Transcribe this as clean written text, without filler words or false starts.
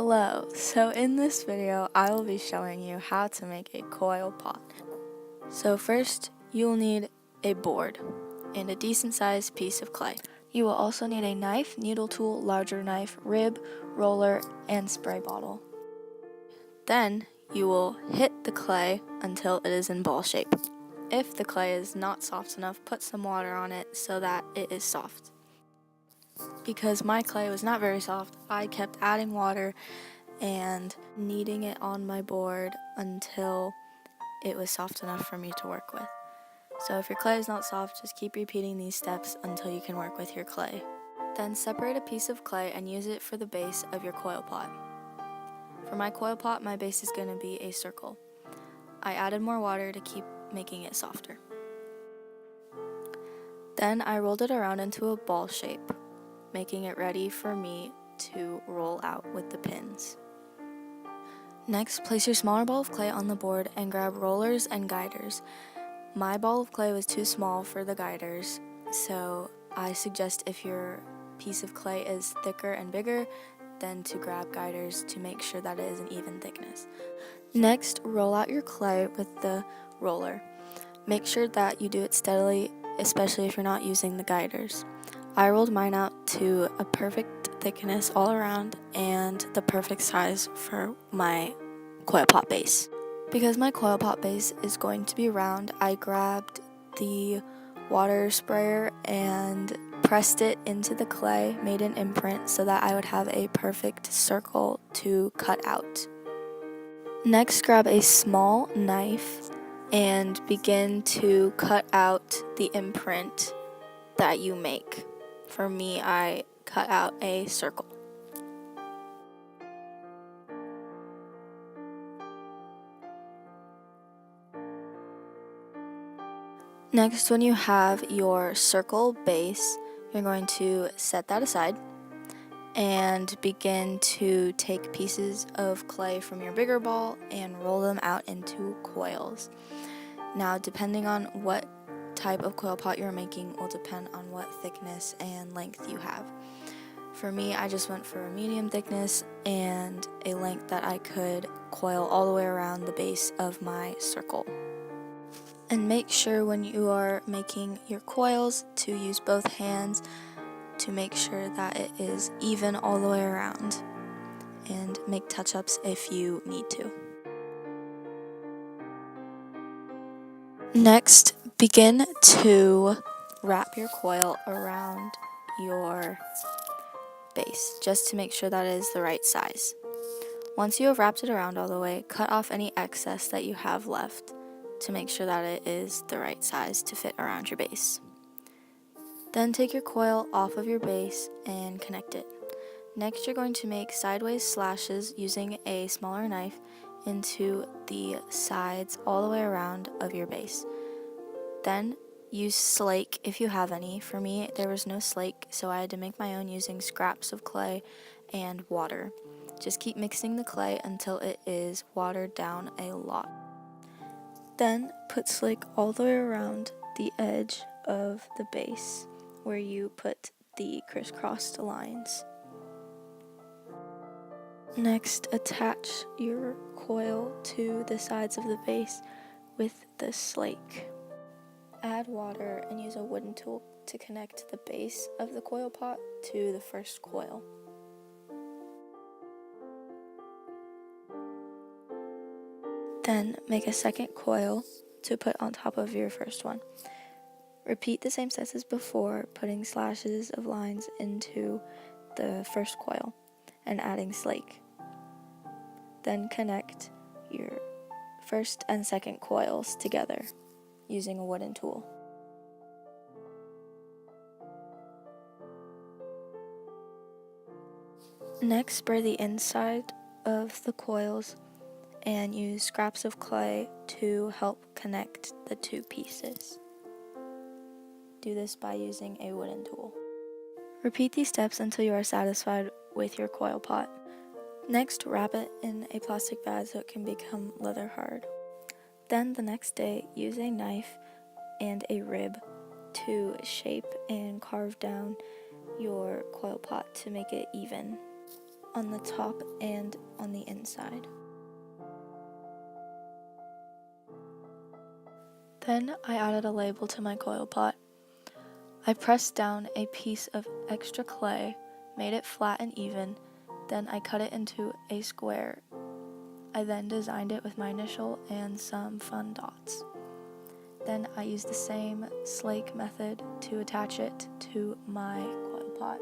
Hello, so in this video I will be showing you how to make a coil pot. So first you will need a board and a decent sized piece of clay. You will also need a knife, needle tool, larger knife, rib, roller, and spray bottle. Then you will hit the clay until it is in ball shape. If the clay is not soft enough, put some water on it so that it is soft. Because my clay was not very soft, I kept adding water and kneading it on my board until it was soft enough for me to work with. So if your clay is not soft, just keep repeating these steps until you can work with your clay. Then separate a piece of clay and use it for the base of your coil pot. For my coil pot, my base is going to be a circle. I added more water to keep making it softer. Then I rolled it around into a ball shape, making it ready for me to roll out with the pins. Next, place your smaller ball of clay on the board and grab rollers and guiders. My ball of clay was too small for the guiders, so I suggest if your piece of clay is thicker and bigger, then to grab guiders to make sure that it is an even thickness. Next, roll out your clay with the roller. Make sure that you do it steadily, especially if you're not using the guiders. I rolled mine out to a perfect thickness all around and the perfect size for my coil pot base. Because my coil pot base is going to be round, I grabbed the water sprayer and pressed it into the clay, made an imprint so that I would have a perfect circle to cut out. Next, grab a small knife and begin to cut out the imprint that you make. For me, I cut out a circle. Next, when you have your circle base, you're going to set that aside and begin to take pieces of clay from your bigger ball and roll them out into coils. Now, depending on what type of coil pot you're making will depend on what thickness and length you have. For me, I just went for a medium thickness and a length that I could coil all the way around the base of my circle. And make sure when you are making your coils to use both hands to make sure that it is even all the way around, and make touch-ups if you need to. Next, begin to wrap your coil around your base, just to make sure that it is the right size. Once you have wrapped it around all the way, cut off any excess that you have left to make sure that it is the right size to fit around your base. Then take your coil off of your base and connect it. Next, you're going to make sideways slashes using a smaller knife into the sides all the way around of your base. Then use slake if you have any. For me, there was no slake, so I had to make my own using scraps of clay and water. Just keep mixing the clay until it is watered down a lot. Then put slake all the way around the edge of the base where you put the crisscrossed lines. Next, attach your coil to the sides of the base with the slake. Add water and use a wooden tool to connect the base of the coil pot to the first coil. Then make a second coil to put on top of your first one. Repeat the same steps as before, putting slashes of lines into the first coil and adding slake. Then connect your first and second coils together using a wooden tool. Next, spray the inside of the coils and use scraps of clay to help connect the two pieces. Do this by using a wooden tool. Repeat these steps until you are satisfied with your coil pot. Next, wrap it in a plastic bag so it can become leather hard. Then the next day, use a knife and a rib to shape and carve down your coil pot to make it even. on the top and on the inside. Then I added a label to my coil pot. I pressed down a piece of extra clay, made it flat and even, then I cut it into a square. I then designed it with my initial and some fun dots. Then I used the same slake method to attach it to my coil pot.